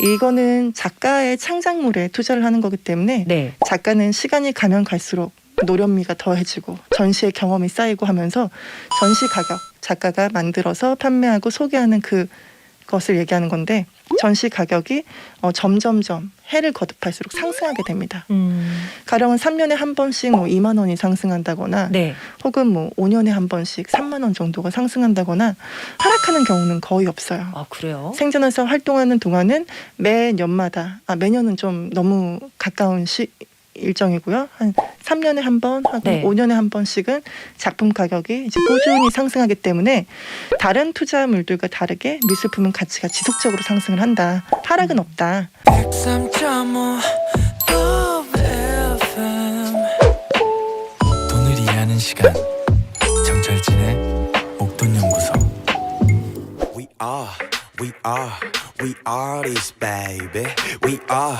이거는 작가의 창작물에 투자를 하는 거기 때문에 네. 작가는 시간이 가면 갈수록 노련미가 더해지고 전시의 경험이 쌓이고 하면서 전시 가격, 작가가 만들어서 판매하고 소개하는 그것을 얘기하는 건데 전시 가격이 점점점 해를 거듭할수록 상승하게 됩니다. 가령은 3년에 한 번씩 뭐 2만 원이 상승한다거나 네. 혹은 뭐 5년에 한 번씩 3만 원 정도가 상승한다거나 하락하는 경우는 거의 없어요. 아, 그래요? 생전에서 활동하는 동안은 매년은 좀 너무 가까운 일정이고요. 한 3년에 한 번 하고 네. 5년에 한 번씩은 작품 가격이 이제 꾸준히 상승하기 때문에 다른 투자물들과 다르게 미술품은 가치가 지속적으로 상승을 한다. 하락은 없다. 103.5 FM 돈을 이해하는 시간 정철진의 목돈연구소. We are this baby. We are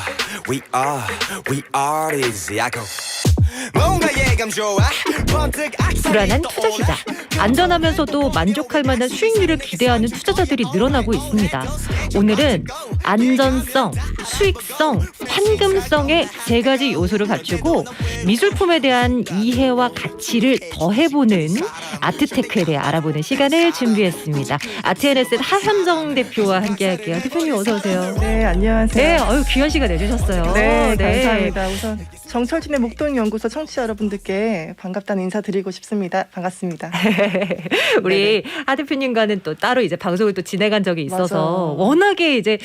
this. 야고. 뭔가 예감 좋아. 번뜩 불안한 투자 시장. 안전하면서도 만족할 만한 수익률을 기대하는 투자자들이 늘어나고 있습니다. 오늘은 안전성, 수익성, 환금성의 세 가지 요소를 갖추고 미술품에 대한 이해와 가치를 더해보는 아트테크에 대해 알아보는 시간을 준비했습니다. 아트앤에셋 하현정 대표와 함께할게요. 대표님 어서 오세요. 네, 안녕하세요. 네, 귀한 시간 내주셨어요. 네, 감사합니다. 우선 정철진의 목돈연구소 청취자 여러분들께 반갑다는 인사드리고 싶습니다. 반갑습니다. 우리 하 대표님과는 또 따로 이제 방송을 또 진행한 적이 있어서 맞아. 워낙에 이제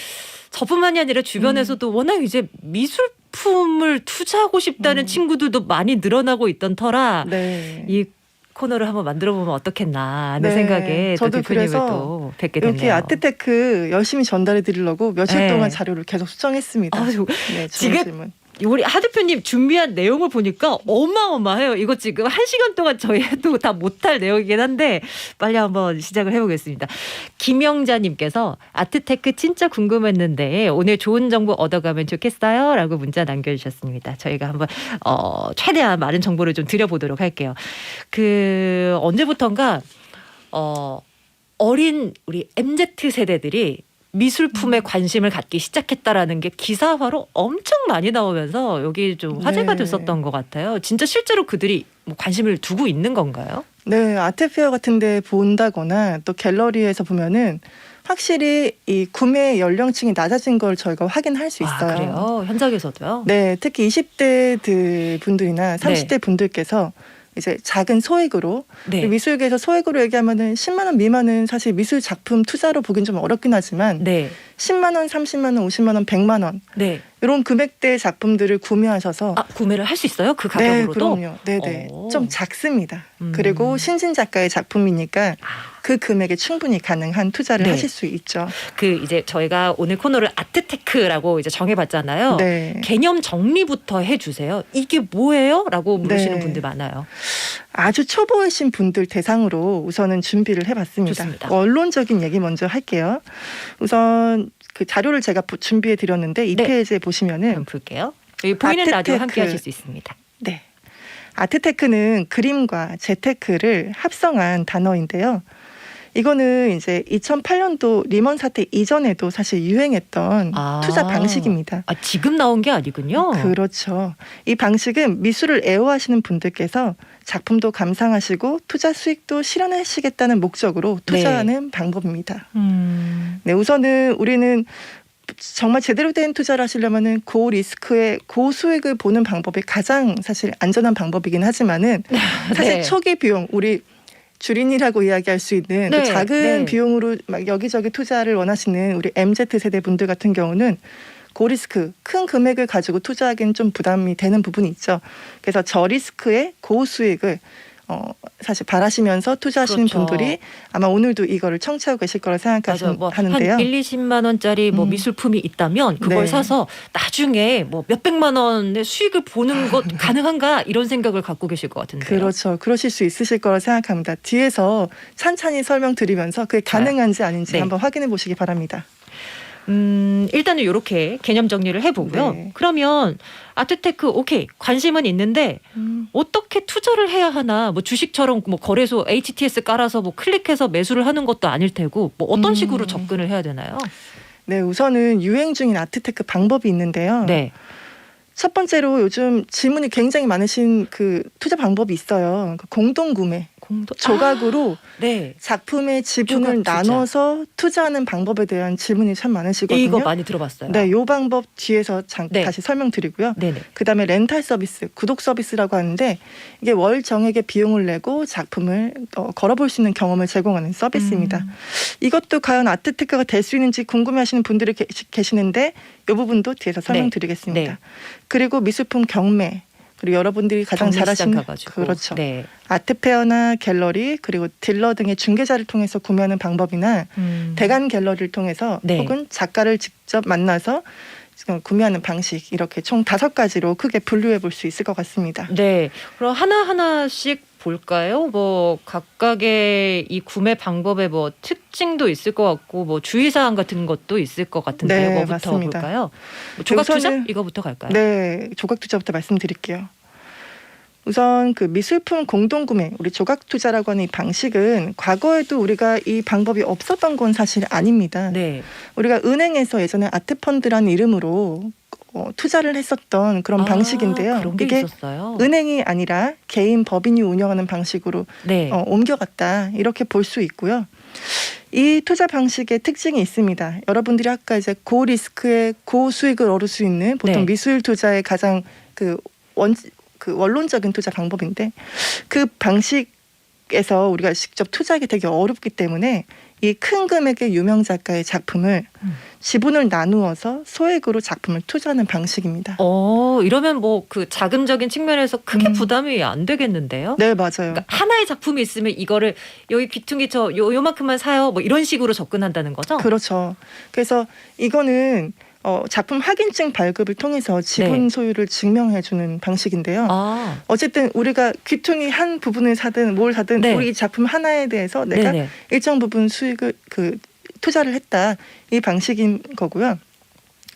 저뿐만이 아니라 주변에서도 워낙 이제 미술품을 투자하고 싶다는 친구들도 많이 늘어나고 있던 터라 네. 이 코너를 한번 만들어 보면 어떻겠나 하는 네, 생각에 또 저도 대표님을 그래서 또 뵙게 이렇게 됐네요. 아트테크 열심히 전달해 드리려고 며칠 네. 동안 자료를 계속 수정했습니다. 아유, 네, 지금 질문. 우리 하 대표님 준비한 내용을 보니까 어마어마해요. 이거 지금 1시간 동안 저희도 다 못할 내용이긴 한데 빨리 한번 시작을 해보겠습니다. 김영자님께서 아트테크 진짜 궁금했는데 오늘 좋은 정보 얻어가면 좋겠어요 라고 문자 남겨주셨습니다. 저희가 한번 최대한 많은 정보를 좀 드려보도록 할게요. 언제부턴가 어린 우리 MZ 세대들이 미술품에 관심을 갖기 시작했다라는 게 기사화로 엄청 많이 나오면서 여기 좀 화제가 네. 됐었던 것 같아요. 진짜 실제로 그들이 뭐 관심을 두고 있는 건가요? 네, 아트페어 같은 데 본다거나 또 갤러리에서 보면은 확실히 이 구매 연령층이 낮아진 걸 저희가 확인할 수 있어요. 아, 그래요? 현장에서도요? 네, 특히 20대 분들이나 30대 네. 분들께서 이제 작은 소액으로 네. 미술계에서 소액으로 얘기하면은 10만 원 미만은 사실 미술 작품 투자로 보긴 좀 어렵긴 하지만 네. 10만 원, 30만 원, 50만 원, 100만 원 네. 이런 금액대 작품들을 구매하셔서 구매를 할 수 있어요? 그 네, 가격으로도? 그럼요. 네네. 오. 좀 작습니다. 그리고 신진 작가의 작품이니까 그 금액에 충분히 가능한 투자를 네. 하실 수 있죠. 이제 저희가 오늘 코너를 아트테크라고 이제 정해봤잖아요. 네. 개념 정리부터 해주세요. 이게 뭐예요? 라고 물으시는 네. 분들 많아요. 아주 초보이신 분들 대상으로 우선은 준비를 해봤습니다. 좋습니다. 원론적인 얘기 먼저 할게요. 우선 그 자료를 제가 준비해 드렸는데 이 네. 페이지에 보시면은 그럼 볼게요. 여기 보이는 라디오 아트테크. 함께 하실 수 있습니다. 네. 아트테크는 그림과 재테크를 합성한 단어인데요. 이거는 이제 2008년도 리먼 사태 이전에도 사실 유행했던 투자 방식입니다. 지금 나온 게 아니군요. 그렇죠. 이 방식은 미술을 애호하시는 분들께서 작품도 감상하시고 투자 수익도 실현하시겠다는 목적으로 투자하는 방법입니다. 네, 우선은 우리는 정말 제대로 된 투자를 하시려면은 고리스크에 고수익을 보는 방법이 가장 사실 안전한 방법이긴 하지만은 사실 네. 초기 비용 우리 주린이라고 이야기할 수 있는 네, 작은 네. 비용으로 막 여기저기 투자를 원하시는 우리 MZ 세대 분들 같은 경우는 고리스크 큰 금액을 가지고 투자하기는 좀 부담이 되는 부분이 있죠. 그래서 저리스크의 고수익을 사실 바라시면서 투자하시는 그렇죠. 분들이 아마 오늘도 이거를 청취하고 계실 거라 맞아요. 뭐 생각하는데요. 한 1, 20만 원짜리 뭐 미술품이 있다면 그걸 네. 사서 나중에 뭐 몇백만 원의 수익을 보는 것 가능한가 이런 생각을 갖고 계실 것 같은데요. 그렇죠. 그러실 수 있으실 거라 생각합니다. 뒤에서 찬찬히 설명드리면서 그게 가능한지 아닌지 네. 한번 확인해 보시기 바랍니다. 일단은 이렇게 개념 정리를 해보고요. 네. 그러면 아트테크 오케이 관심은 있는데 어떻게 투자를 해야 하나? 뭐 주식처럼 뭐 거래소 HTS 깔아서 뭐 클릭해서 매수를 하는 것도 아닐 테고 뭐 어떤 식으로 접근을 해야 되나요? 네, 우선은 유행 중인 아트테크 방법이 있는데요. 네. 첫 번째로 요즘 질문이 굉장히 많으신 그 투자 방법이 있어요. 그 공동구매. 조각으로 네. 작품의 지분을 조각 투자. 나눠서 투자하는 방법에 대한 질문이 참 많으시거든요. 이거 많이 들어봤어요. 네, 요 방법 뒤에서 네. 다시 설명드리고요. 네네. 그다음에 렌탈 서비스, 구독 서비스라고 하는데 이게 월 정액의 비용을 내고 작품을 걸어볼 수 있는 경험을 제공하는 서비스입니다. 이것도 과연 아트테크가 될 수 있는지 궁금해하시는 분들이 계시는데 이 부분도 뒤에서 설명드리겠습니다. 네. 그리고 미술품 경매. 그리고 여러분들이 가장 경매 잘 시장 아시는 가가지고. 그렇죠. 네. 아트페어나 갤러리 그리고 딜러 등의 중개자를 통해서 구매하는 방법이나 대관 갤러리를 통해서 네. 혹은 작가를 직접 만나서 구매하는 방식 이렇게 총 5가지로 크게 분류해 볼 수 있을 것 같습니다. 네. 그럼 하나하나씩 볼까요? 뭐 각각의 이 구매 방법에 뭐 특징도 있을 것 같고 뭐 주의사항 같은 것도 있을 것 같은데요. 네, 뭐부터 맞습니다. 볼까요? 뭐 조각 투자 우선은 이거부터 갈까요? 네, 조각 투자부터 말씀드릴게요. 우선 그 미술품 공동구매, 우리 조각 투자라고 하는 이 방식은 과거에도 우리가 이 방법이 없었던 건 사실 아닙니다. 네. 우리가 은행에서 예전에 아트펀드라는 이름으로 투자를 했었던 그런 방식인데요. 그런 게 이게 있었어요. 은행이 아니라 개인 법인이 운영하는 방식으로 네. 옮겨갔다 이렇게 볼 수 있고요. 이 투자 방식의 특징이 있습니다. 여러분들이 아까 이제 고리스크에 고수익을 얻을 수 있는 보통 네. 미술 투자의 가장 그 원론적인 투자 방법인데 그 방식에서 우리가 직접 투자하기 되게 어렵기 때문에 이 큰 금액의 유명 작가의 작품을 지분을 나누어서 소액으로 작품을 투자하는 방식입니다. 이러면 뭐 그 자금적인 측면에서 크게 부담이 안 되겠는데요? 네, 맞아요. 그러니까 하나의 작품이 있으면 이거를 여기 귀퉁이 요만큼만 사요. 뭐 이런 식으로 접근한다는 거죠? 그렇죠. 그래서 이거는 작품 확인증 발급을 통해서 지분 네. 소유를 증명해주는 방식인데요. 어쨌든 우리가 귀퉁이 한 부분을 사든 뭘 사든 네. 우리 이 작품 하나에 대해서 내가 네네. 일정 부분 수익을 투자를 했다 이 방식인 거고요.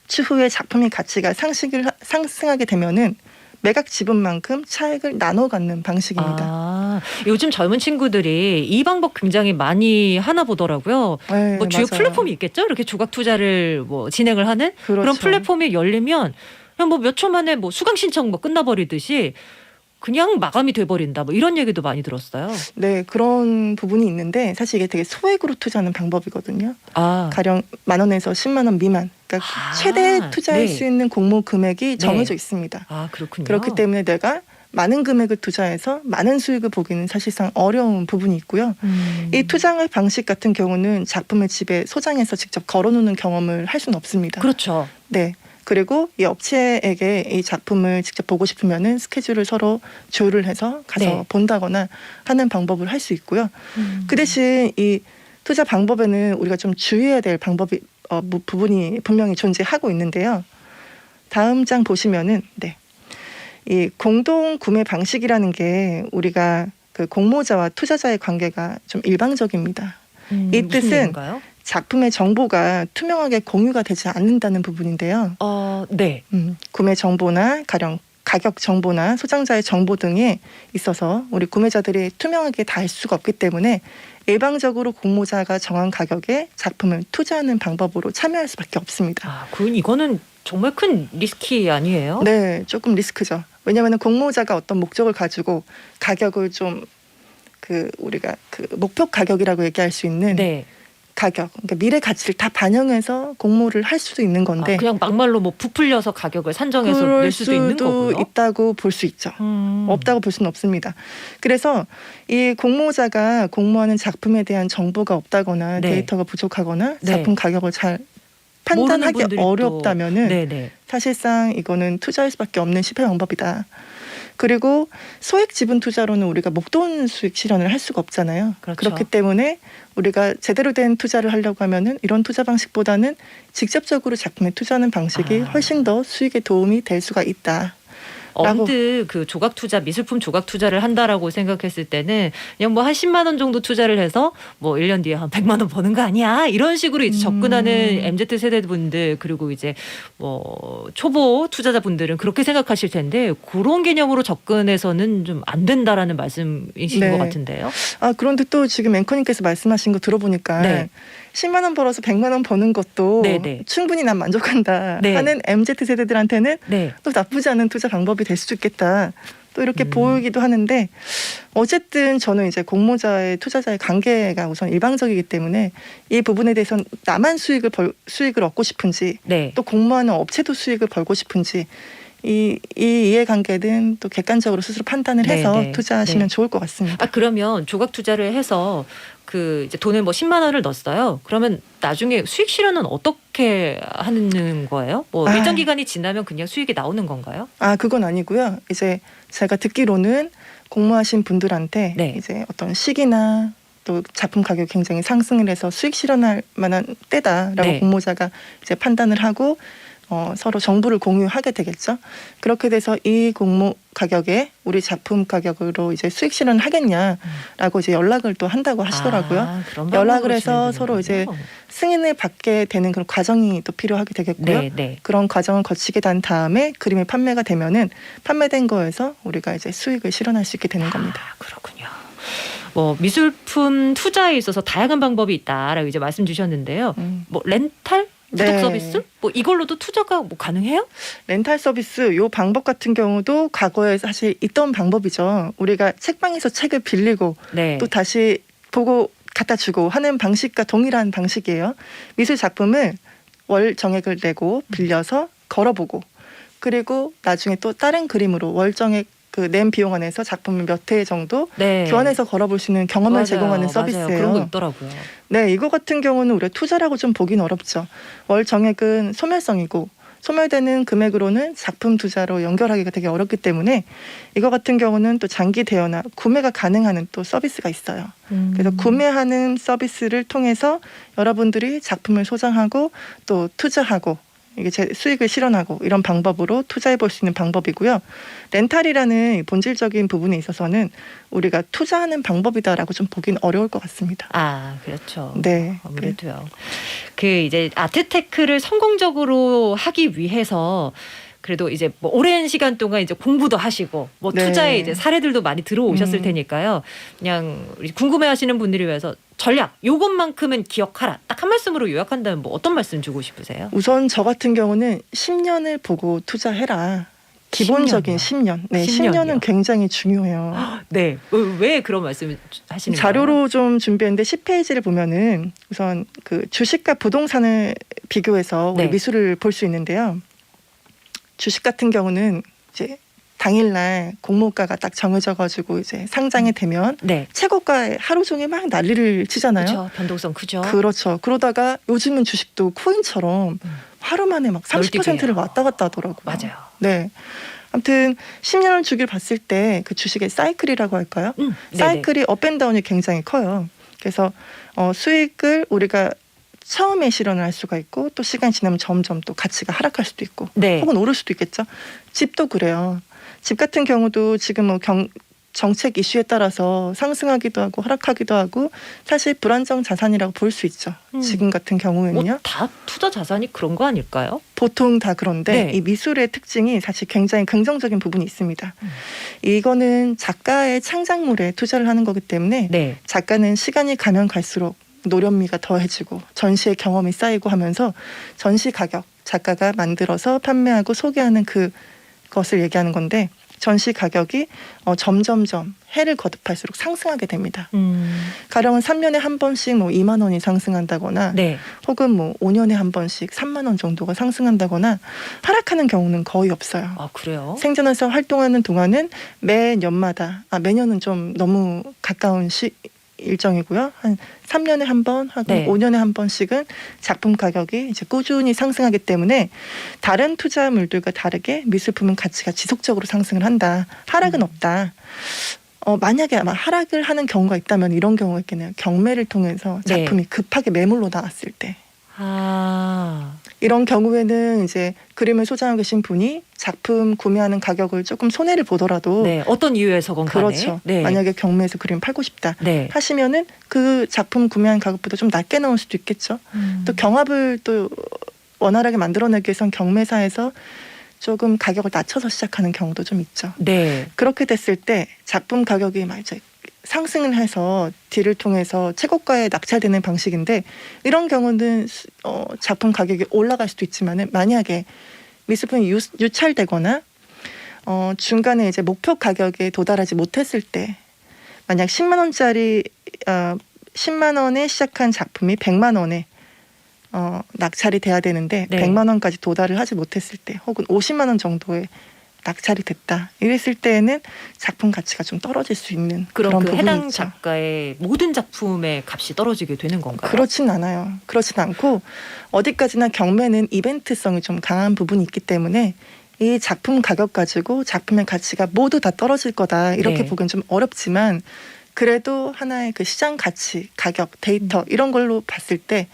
추후에 작품의 가치가 상승하게 되면은 매각 지분만큼 차액을 나눠 갖는 방식입니다. 요즘 젊은 친구들이 이 방법 굉장히 많이 하나 보더라고요. 네, 뭐 주요 맞아요. 플랫폼이 있겠죠? 이렇게 조각 투자를 뭐 진행을 하는 그렇죠. 그런 플랫폼이 열리면 그냥 뭐 몇 초 만에 뭐 수강 신청 뭐 끝나버리듯이 그냥 마감이 돼버린다. 뭐 이런 얘기도 많이 들었어요. 네, 그런 부분이 있는데 사실 이게 되게 소액으로 투자하는 방법이거든요. 가령 10,000원에서 10만 원 미만. 그러니까 최대 투자할 네. 수 있는 공모 금액이 정해져 있습니다. 그렇군요. 그렇기 때문에 내가 많은 금액을 투자해서 많은 수익을 보기는 사실상 어려운 부분이 있고요. 이 투자 방식 같은 경우는 작품을 집에 소장해서 직접 걸어놓는 경험을 할 수는 없습니다. 그렇죠. 네. 그리고 이 업체에게 이 작품을 직접 보고 싶으면은 스케줄을 서로 조율을 해서 가서 네. 본다거나 하는 방법을 할 수 있고요. 그 대신 이 투자 방법에는 우리가 좀 주의해야 될 부분이 분명히 존재하고 있는데요. 다음 장 보시면은 이 공동 구매 방식이라는 게 우리가 그 공모자와 투자자의 관계가 좀 일방적입니다. 이 뜻은 얘기인가요? 작품의 정보가 투명하게 공유가 되지 않는다는 부분인데요. 네. 구매 정보나 가령 가격 정보나 소장자의 정보 등에 있어서 우리 구매자들이 투명하게 다 알 수가 없기 때문에 일방적으로 공모자가 정한 가격에 작품을 투자하는 방법으로 참여할 수밖에 없습니다. 이거는 정말 큰 리스크 아니에요? 네, 조금 리스크죠. 왜냐하면 공모자가 어떤 목적을 가지고 가격을 좀 우리가 목표 가격이라고 얘기할 수 있는 네. 가격, 그러니까 미래 가치를 다 반영해서 공모를 할 수도 있는 건데 그냥 막말로 뭐 부풀려서 가격을 산정해서 낼 수도 있는 거고요. 있다고 볼 수 있죠. 없다고 볼 수는 없습니다. 그래서 이 공모자가 공모하는 작품에 대한 정보가 없다거나 네. 데이터가 부족하거나 네. 작품 가격을 잘 모르는 판단하기 분들이 어렵다면은 네네. 사실상 이거는 투자할 수밖에 없는 실패 방법이다. 그리고 소액 지분 투자로는 우리가 목돈 수익 실현을 할 수가 없잖아요. 그렇죠. 그렇기 때문에 우리가 제대로 된 투자를 하려고 하면은 이런 투자 방식보다는 직접적으로 작품에 투자하는 방식이 훨씬 더 수익에 도움이 될 수가 있다. 언뜻 그 조각 투자, 미술품 조각 투자를 한다라고 생각했을 때는 그냥 뭐 한 10만 원 정도 투자를 해서 뭐 1년 뒤에 한 100만 원 버는 거 아니야? 이런 식으로 이제 접근하는 MZ 세대 분들 그리고 이제 뭐 초보 투자자분들은 그렇게 생각하실 텐데 그런 개념으로 접근해서는 좀 안 된다라는 말씀이신 네. 것 같은데요. 그런데 또 지금 앵커님께서 말씀하신 거 들어보니까 네. 10만 원 벌어서 100만 원 버는 것도 네네. 충분히 난 만족한다 네. 하는 MZ 세대들한테는 네. 또 나쁘지 않은 투자 방법이 될 수도 있겠다. 또 이렇게 보이기도 하는데 어쨌든 저는 이제 공모자의 투자자의 관계가 우선 일방적이기 때문에 이 부분에 대해서는 나만 수익을 얻고 싶은지 네. 또 공모하는 업체도 수익을 벌고 싶은지 이 이해관계는 또 객관적으로 스스로 판단을 해서 네, 네. 투자하시면 네. 좋을 것 같습니다. 아 그러면 조각 투자를 해서 그 이제 돈을 뭐 10만 원을 넣었어요. 그러면 나중에 수익 실현은 어떻게 하는 거예요? 뭐 일정 기간이 지나면 그냥 수익이 나오는 건가요? 아 그건 아니고요. 이제 제가 듣기로는 공모하신 분들한테 네. 이제 어떤 시기나 또 작품 가격이 굉장히 상승을 해서 수익 실현할 만한 때다라고 네. 공모자가 이제 판단을 하고 서로 정보를 공유하게 되겠죠. 그렇게 돼서 이 공모 가격에 우리 작품 가격으로 이제 수익 실현을 하겠냐라고 이제 연락을 또 한다고 하시더라고요. 아, 그런 연락을 방법으로 해서 진행되는군요. 서로 이제 승인을 받게 되는 그런 과정이 또 필요하게 되겠고요. 네, 네. 그런 과정을 거치게 된 다음에 그림이 판매가 되면은 판매된 거에서 우리가 이제 수익을 실현할 수 있게 되는 겁니다. 아, 그렇군요. 뭐 미술품 투자에 있어서 다양한 방법이 있다라고 이제 말씀 주셨는데요. 뭐 렌탈 구독 네. 서비스? 뭐 이걸로도 투자가 뭐 가능해요? 렌탈 서비스 요 방법 같은 경우도 과거에 사실 있던 방법이죠. 우리가 책방에서 책을 빌리고 네. 또 다시 보고 갖다 주고 하는 방식과 동일한 방식이에요. 미술 작품을 월 정액을 내고 빌려서 걸어보고 그리고 나중에 또 다른 그림으로 월 정액 그 낸 비용 안에서 작품을 몇 회 정도 네. 교환해서 걸어볼 수 있는 경험을 맞아요, 제공하는 맞아요. 서비스예요. 그런 거 있더라고요. 네, 이거 같은 경우는 우리가 투자라고 좀 보긴 어렵죠. 월 정액은 소멸성이고 소멸되는 금액으로는 작품 투자로 연결하기가 되게 어렵기 때문에 이거 같은 경우는 또 장기 대여나 구매가 가능한 또 서비스가 있어요. 그래서 구매하는 서비스를 통해서 여러분들이 작품을 소장하고 또 투자하고 이게 제 수익을 실현하고 이런 방법으로 투자해 볼 수 있는 방법이고요. 렌탈이라는 본질적인 부분에 있어서는 우리가 투자하는 방법이다라고 좀 보긴 어려울 것 같습니다. 아, 그렇죠. 네. 아무래도요. 그 이제 아트테크를 성공적으로 하기 위해서 그래도 이제 뭐 오랜 시간 동안 이제 공부도 하시고 뭐 네. 투자에 이제 사례들도 많이 들어오셨을 테니까요. 그냥 우리 궁금해하시는 분들을 위해서 전략 요것만큼은 기억하라. 딱 한 말씀으로 요약한다면 뭐 어떤 말씀 주고 싶으세요? 우선 저 같은 경우는 10년을 보고 투자해라. 기본적인 10년. 네, 10년이요? 10년은 굉장히 중요해요. 네. 왜 그런 말씀을 하시는 거예요? 자료로 좀 준비했는데 10페이지를 보면은 우선 그 주식과 부동산을 비교해서 우리 네. 미술을 볼 수 있는데요. 주식 같은 경우는 이제 당일날 공모가가 딱 정해져가지고 이제 상장이 되면 네. 최고가에 하루 종일 막 난리를 치잖아요. 그렇죠. 변동성 크죠. 그렇죠. 그러다가 요즘은 주식도 코인처럼 하루 만에 막 30%를 널뛰게요. 왔다 갔다 하더라고요. 맞아요. 네. 아무튼 10년을 주기를 봤을 때 그 주식의 사이클이라고 할까요? 네네. 사이클이 업앤다운이 굉장히 커요. 그래서 수익을 우리가 처음에 실현을 할 수가 있고 또 시간이 지나면 점점 또 가치가 하락할 수도 있고 네. 혹은 오를 수도 있겠죠. 집도 그래요. 집 같은 경우도 지금 뭐 정책 이슈에 따라서 상승하기도 하고 하락하기도 하고 사실 불안정 자산이라고 볼 수 있죠. 지금 같은 경우에는요. 뭐 다 투자 자산이 그런 거 아닐까요? 보통 다 그런데 네. 이 미술의 특징이 사실 굉장히 긍정적인 부분이 있습니다. 이거는 작가의 창작물에 투자를 하는 거기 때문에 네. 작가는 시간이 가면 갈수록 노련미가 더해지고 전시의 경험이 쌓이고 하면서 전시 가격, 작가가 만들어서 판매하고 소개하는 그것을 얘기하는 건데 전시 가격이 점점점 해를 거듭할수록 상승하게 됩니다. 가령은 3년에 한 번씩 뭐 2만 원이 상승한다거나 네. 혹은 뭐 5년에 한 번씩 3만 원 정도가 상승한다거나 하락하는 경우는 거의 없어요. 아, 그래요? 생전에서 활동하는 동안은 매년마다 매년은 좀 너무 가까운 일정이고요. 한 3년에 한 번, 하고 네. 5년에 한 번씩은 작품 가격이 이제 꾸준히 상승하기 때문에 다른 투자물들과 다르게 미술품은 가치가 지속적으로 상승을 한다. 하락은 없다. 만약에 아마 하락을 하는 경우가 있다면 이런 경우가 있겠네요. 경매를 통해서 네. 작품이 급하게 매물로 나왔을 때. 아. 이런 경우에는 이제 그림을 소장하고 계신 분이 작품 구매하는 가격을 조금 손해를 보더라도 네. 어떤 이유에서건 간에. 그렇죠. 네. 만약에 경매에서 그림 팔고 싶다 네. 하시면은 그 작품 구매한 가격보다 좀 낮게 나올 수도 있겠죠. 또 경합을 또 원활하게 만들어내기 위해선 경매사에서 조금 가격을 낮춰서 시작하는 경우도 좀 있죠. 네. 그렇게 됐을 때 작품 가격이 막 이제 상승을 해서 딜을 통해서 최고가에 낙찰되는 방식인데 이런 경우는 작품 가격이 올라갈 수도 있지만은 만약에 미술품이 유찰되거나 중간에 이제 목표 가격에 도달하지 못했을 때 만약 10만 원짜리 10만 원에 시작한 작품이 100만 원에 낙찰이 돼야 되는데 네. 100만 원까지 도달을 하지 못했을 때 혹은 50만 원 정도에 낙찰이 됐다. 이랬을 때에는 작품 가치가 좀 떨어질 수 있는 그럼 그런 그 부분이 해당 있죠. 작가의 모든 작품의 값이 떨어지게 되는 건가요? 그렇진 않아요. 그렇진 않고 어디까지나 경매는 이벤트성이 좀 강한 부분이 있기 때문에 이 작품 가격 가지고 작품의 가치가 모두 다 떨어질 거다 이렇게 네. 보기는 좀 어렵지만 그래도 하나의 그 시장 가치, 가격, 데이터 이런 걸로 봤을 때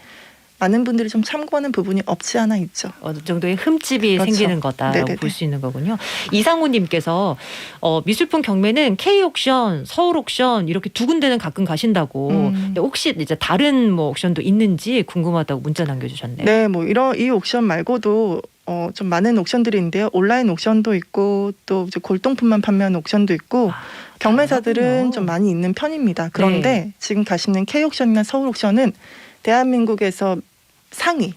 많은 분들이 좀 참고하는 부분이 없지 않아 있죠. 어느 정도의 흠집이 그렇죠. 생기는 거다라고 네네네. 볼 수 있는 거군요. 이상우님께서 미술품 경매는 K옥션, 서울옥션 이렇게 두 군데는 가끔 가신다고. 근데 혹시 이제 다른 뭐 옥션도 있는지 궁금하다고 문자 남겨주셨네요. 네, 뭐 이 옥션 말고도 좀 많은 옥션들이 있는데요. 온라인 옥션도 있고 또 이제 골동품만 판매하는 옥션도 있고 경매사들은 다양하군요. 좀 많이 있는 편입니다. 그런데 네. 지금 가시는 K옥션이나 서울옥션은 대한민국에서 상위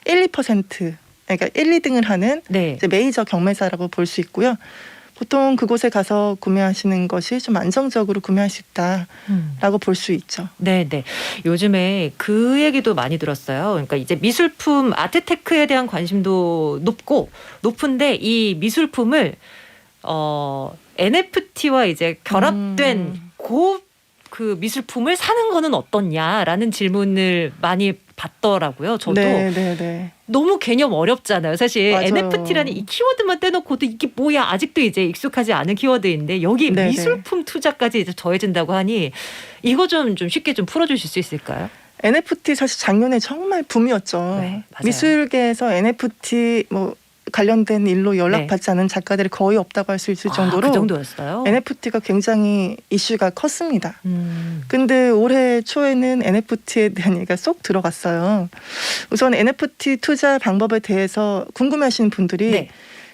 1, 2% 그러니까 1, 2등을 하는 네. 이제 메이저 경매사라고 볼 수 있고요. 보통 그곳에 가서 구매하시는 것이 좀 안정적으로 구매할 수 있다라고 볼 수 있죠. 네, 네. 요즘에 그 얘기도 많이 들었어요. 그러니까 이제 미술품 아트테크에 대한 관심도 높은데 이 미술품을 NFT와 이제 결합된 그 미술품을 사는 거는 어떻냐라는 질문을 많이 받더라고요. 저도 네. 너무 개념 어렵잖아요. 사실 맞아요. NFT라는 이 키워드만 떼놓고도 이게 뭐야 아직도 이제 익숙하지 않은 키워드인데 여기 네네. 미술품 투자까지 이제 더해진다고 하니 이거 좀 쉽게 좀 풀어주실 수 있을까요? NFT 사실 작년에 정말 붐이었죠. 네, 맞아요. 미술계에서 NFT 관련된 일로 연락받지 않은 작가들이 거의 없다고 할 수 있을 정도로 그 정도였어요. NFT가 굉장히 이슈가 컸습니다. 근데 올해 초에는 NFT에 대한 얘기가 쏙 들어갔어요. 우선 NFT 투자 방법에 대해서 궁금해하시는 분들이 네.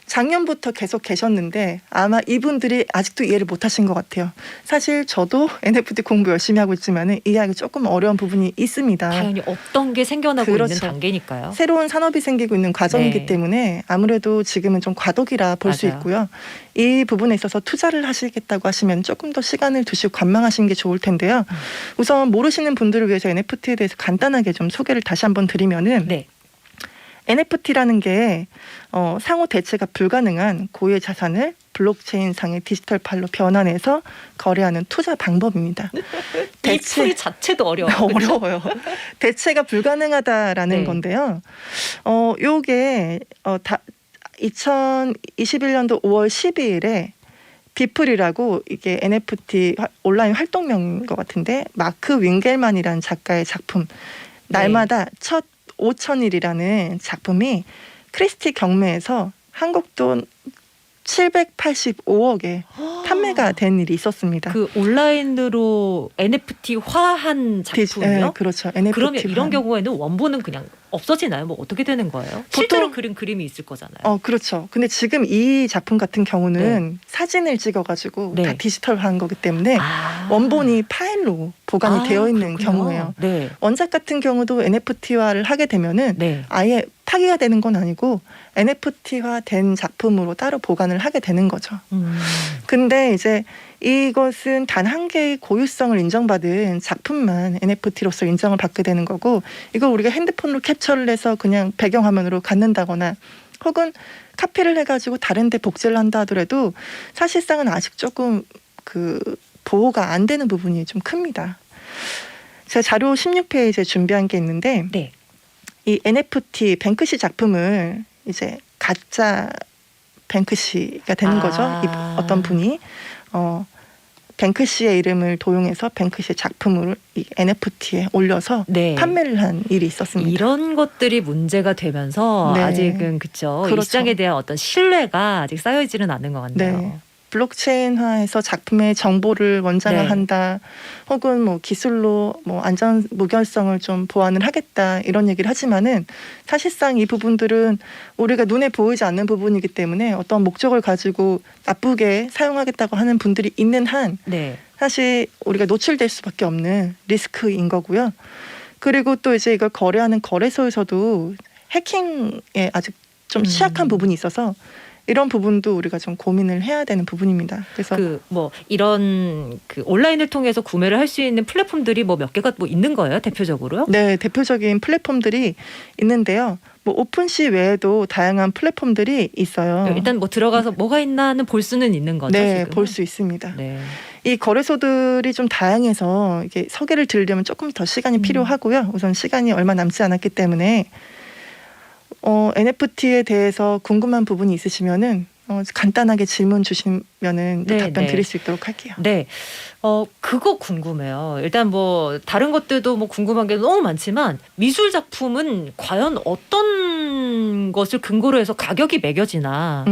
작년부터 계속 계셨는데 아마 이분들이 아직도 이해를 못하신 것 같아요. 사실 저도 NFT 공부 열심히 하고 있지만 이해하기 조금 어려운 부분이 있습니다. 당연히 어떤 게 생겨나고 그렇죠. 있는 단계니까요. 새로운 산업이 생기고 있는 과정이기 네. 때문에 아무래도 지금은 좀 과도기라 볼 수 맞아요. 있고요. 이 부분에 있어서 투자를 하시겠다고 하시면 조금 더 시간을 두시고 관망하시는 게 좋을 텐데요. 우선 모르시는 분들을 위해서 NFT에 대해서 간단하게 좀 소개를 다시 한번 드리면은 네. NFT라는 게 상호 대체가 불가능한 고유의 자산을 블록체인상의 디지털 파일로 변환해서 거래하는 투자 방법입니다. 이 풀이 자체도 어려워요. 그렇죠? 어려워요. 대체가 불가능하다라는 네. 건데요. 요게 2021년도 5월 12일에 비플이라고 이게 NFT 온라인 활동명인 것 같은데 마크 윙겔만이라는 작가의 작품 날마다 첫 5,000일이라는 작품이 크리스티 경매에서 한국 돈 785억에 판매가 된 일이 있었습니다. 그 온라인으로 NFT화한 작품이요? 네, 그렇죠. NFT 그러면 이런 경우에는 원본은 그냥 없어지나요? 뭐 어떻게 되는 거예요? 실제로 그린 그림이 있을 거잖아요. 그렇죠. 근데 지금 이 작품 같은 경우는 사진을 찍어가지고 네. 다 디지털화한 거기 때문에 원본이 파일로 보관이 되어 있는 그렇군요. 경우예요. 네. 원작 같은 경우도 NFT화를 하게 되면은 네. 아예 파기가 되는 건 아니고 NFT화된 작품으로 따로 보관을 하게 되는 거죠. 근데 이제 이것은 단 한 개의 고유성을 인정받은 작품만 NFT로서 인정을 받게 되는 거고 이걸 우리가 핸드폰으로 캡처를 해서 그냥 배경화면으로 갖는다거나 혹은 카피를 해가지고 다른 데 복제를 한다 하더라도 사실상은 아직 조금 그 보호가 안 되는 부분이 좀 큽니다. 제가 자료 16페이지에 준비한 게 있는데 네. 이 NFT 뱅크시 작품을 이제 가짜 뱅크시가 되는 거죠. 어떤 분이 뱅크시의 이름을 도용해서 뱅크시의 작품을 이 NFT에 올려서 네. 판매를 한 일이 있었습니다. 이런 것들이 문제가 되면서 네. 아직은 그렇죠. 그렇죠. 이 시장에 대한 어떤 신뢰가 아직 쌓여지는 않는 것 같네요. 네. 블록체인화해서 작품의 정보를 원장화한다. 혹은 뭐 기술로 뭐 안전 무결성을 좀 보완을 하겠다 이런 얘기를 하지만은 사실상 이 부분들은 우리가 눈에 보이지 않는 부분이기 때문에 어떤 목적을 가지고 나쁘게 사용하겠다고 하는 분들이 있는 한 네. 사실 우리가 노출될 수밖에 없는 리스크인 거고요. 그리고 또 이제 이걸 거래하는 거래소에서도 해킹에 아직 좀 취약한 부분이 있어서 이런 부분도 우리가 좀 고민을 해야 되는 부분입니다. 그래서 이런 온라인을 통해서 구매를 할 수 있는 플랫폼들이 몇 개가 있는 거예요, 대표적으로요? 네, 대표적인 플랫폼들이 있는데요. 오픈시 외에도 다양한 플랫폼들이 있어요. 일단 들어가서 뭐가 있나는 볼 수는 있는 거죠. 네, 지금? 볼 수 있습니다. 네. 이 거래소들이 좀 다양해서 이게 소개를 들으려면 조금 더 시간이 필요하고요. 우선 시간이 얼마 남지 않았기 때문에 NFT에 대해서 궁금한 부분이 있으시면은 간단하게 질문 주시면은 또 답변 드릴 수 있도록 할게요. 네. 그거 궁금해요. 일단 다른 것들도 궁금한 게 너무 많지만 미술 작품은 과연 어떤 것을 근거로 해서 가격이 매겨지나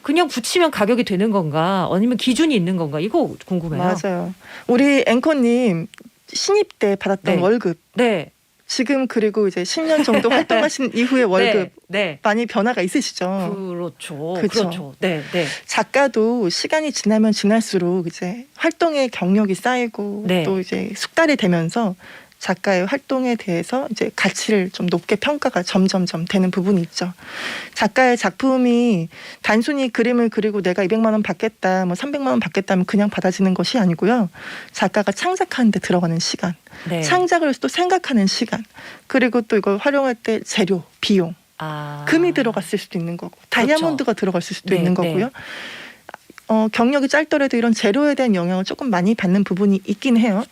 그냥 붙이면 가격이 되는 건가 아니면 기준이 있는 건가 이거 궁금해요. 맞아요. 우리 앵커님 신입 때 받았던 월급. 네. 지금 그리고 이제 10년 정도 활동하신 이후의 월급 많이 변화가 있으시죠. 그렇죠. 네. 작가도 시간이 지나면 지날수록 이제 활동의 경력이 쌓이고 또 이제 숙달이 되면서 작가의 활동에 대해서 이제 가치를 좀 높게 평가가 점점점 되는 부분이 있죠. 작가의 작품이 단순히 그림을 그리고 내가 200만 원 받겠다, 300만 원 받겠다면 그냥 받아지는 것이 아니고요. 작가가 창작하는 데 들어가는 시간, 창작을 또 생각하는 시간, 그리고 또 이걸 활용할 때 재료, 비용, 금이 들어갔을 수도 있는 거고, 다이아몬드가 들어갔을 수도 있는 거고요. 경력이 짧더라도 이런 재료에 대한 영향을 조금 많이 받는 부분이 있긴 해요.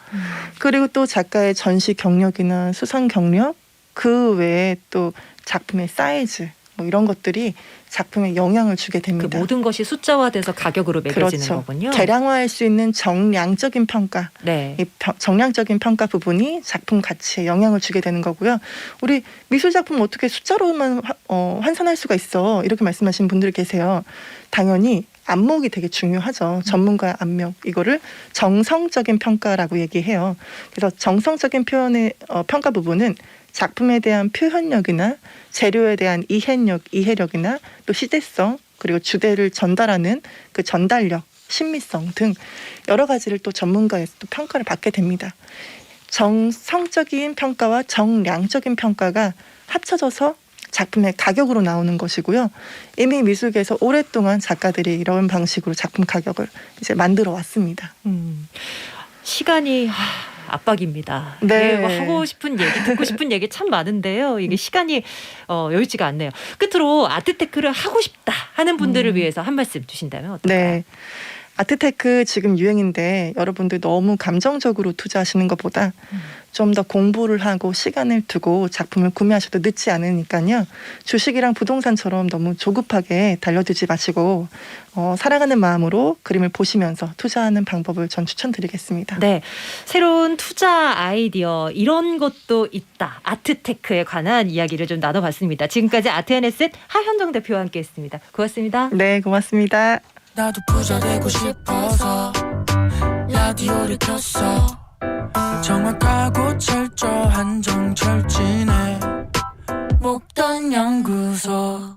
그리고 또 작가의 전시 경력이나 수상 경력, 그 외에 또 작품의 사이즈 이런 것들이 작품에 영향을 주게 됩니다. 모든 것이 숫자화돼서 가격으로 매겨지는 거군요. 계량화할 수 있는 정량적인 평가, 이 정량적인 평가 부분이 작품 가치에 영향을 주게 되는 거고요. 우리 미술 작품 어떻게 숫자로만 환산할 수가 있어? 이렇게 말씀하시는 분들 계세요. 당연히 안목이 되게 중요하죠. 전문가의 안목. 이거를 정성적인 평가라고 얘기해요. 그래서 정성적인 표현의 평가 부분은 작품에 대한 표현력이나 재료에 대한 이해력이나 또 시대성 그리고 주제를 전달하는 그 전달력, 신미성 등 여러 가지를 또 전문가에서 또 평가를 받게 됩니다. 정성적인 평가와 정량적인 평가가 합쳐져서 작품의 가격으로 나오는 것이고요. 이미 미술계에서 오랫동안 작가들이 이런 방식으로 작품 가격을 이제 만들어 왔습니다. 시간이 압박입니다. 네. 하고 싶은 얘기, 듣고 싶은 얘기 참 많은데요. 이게 시간이 여유지가 않네요. 끝으로 아트테크를 하고 싶다 하는 분들을 위해서 한 말씀 주신다면 어떨까요? 네. 아트테크 지금 유행인데 여러분들 너무 감정적으로 투자하시는 것보다 좀 더 공부를 하고 시간을 두고 작품을 구매하셔도 늦지 않으니까요. 주식이랑 부동산처럼 너무 조급하게 달려들지 마시고 사랑하는 마음으로 그림을 보시면서 투자하는 방법을 전 추천드리겠습니다. 네, 새로운 투자 아이디어 이런 것도 있다. 아트테크에 관한 이야기를 좀 나눠봤습니다. 지금까지 아트앤에셋 하현정 대표와 함께했습니다. 고맙습니다. 네, 고맙습니다. 나도 부자 되고 싶어서 라디오를 켰어. 정확하고 철저한 정철진의 목돈 연구소.